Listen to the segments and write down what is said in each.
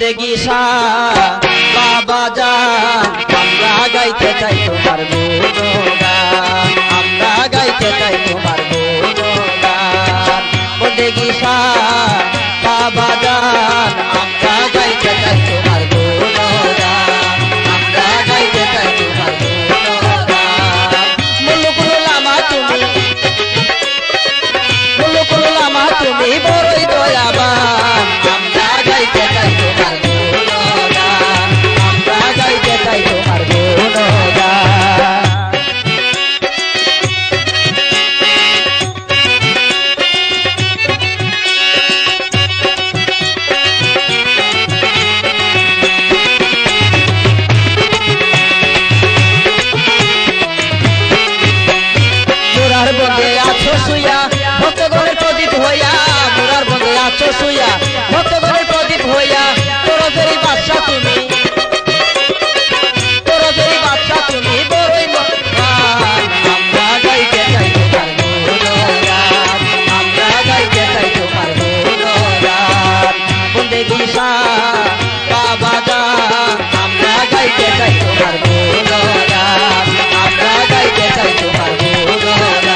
বন্দেগী বাবা জান আমরা গাইতে চাই তোমার গুণগান, আমরা গাইতে চাই তোমার গুণগান। বন্দেগী বাবা জান আমরা গাইতে চাই তোমার গুণগান, আমরা গাইতে চাই তোমার গুণগান। মুলুকুল উলামা তুমি, মুলুকুল উলামা তুমি বড়ই দয়াবান, আমরা গাইতে চাই তোমার গুণগান, আমরা গাইতে চাই তোমার গুণগান। মুরার বন্দে আছো শুয়া ভক্তগণের প্রদীপ হইয়া, মুরার বন্দে আছো শুয়া ভক্তগণের প্রদীপ হইয়া, তোরদেরই বাদশা তুমি, তোরদেরই বাদশা তুমি বড়ই মহান। আমরা গাইতে চাই তোমার গুণগান, আমরা গাইতে চাই তোমার গুণগান। বন্দেগী বাবা জান আমরা গাইতে চাই তোমার গুণগান, আমরা গাইতে চাই তোমার গুণগান।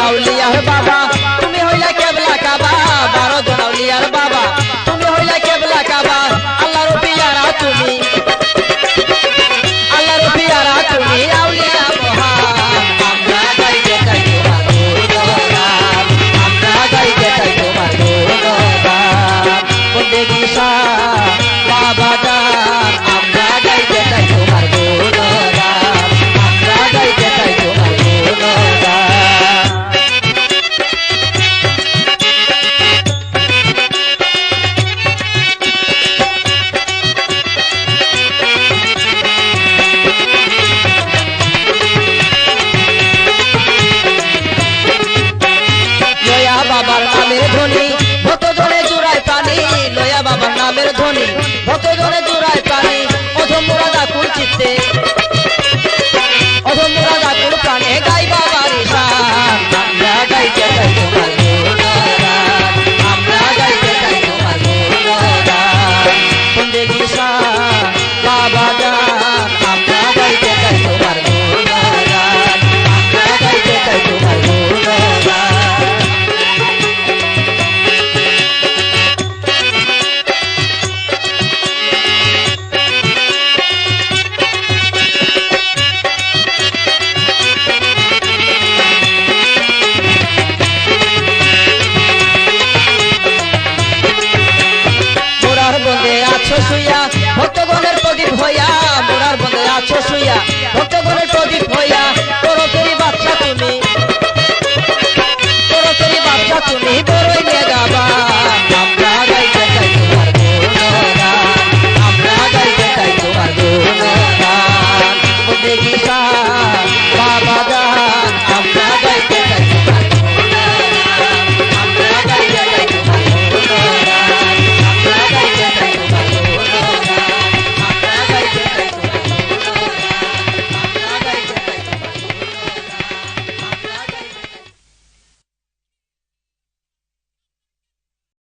আউলিয়ার বাবা তুমি হইলা কেবলা কাবা, 12 জন আউলিয়ার বাবা তুমি হইলা কেবলা কাবা। আল্লাহর পিয়ারা তুমি, আল্লাহর পিয়ারা তুমি আউলিয়া মহান। আমরা গাইতে চাই তোমার গুণগান, আমরা গাইতে চাই তোমার গুণগান। বন্দেগী বাবা জান আমরা গাইতে চাই তোমার গুণগান, আমরা গাইতে চাই তোমার গুণগান। বাবার নামের ধ্বনি ভক্তজনে জুড়ায় প্রাণী, লয়া বাবার নামের ধ্বনি ভক্তজনে জুড়ায় প্রাণী। অধম মুরাদা কুল চিত্তে, অধম মুরাদা কুল প্রাণে গাই বাবার ঈশান। আমরা গাইতে চাই তোমার গুণগান, আমরা গাইতে চাই তোমার গুণগান। বন্দেগী বাবা জান আমরা গাইতে চাই তোমার গুণগান, আমরা গাইতে চাই তোমার গুণগান। মুরার বন্দে আছো শুয়া ভক্তগণের প্রদীপ হইয়া, মুরার বন্দে আছো শুয়া ভক্তগণের প্রদীপ হইয়া। তোরদেরই বাদশা তুমি, তোরদেরই বাদশা তুমি।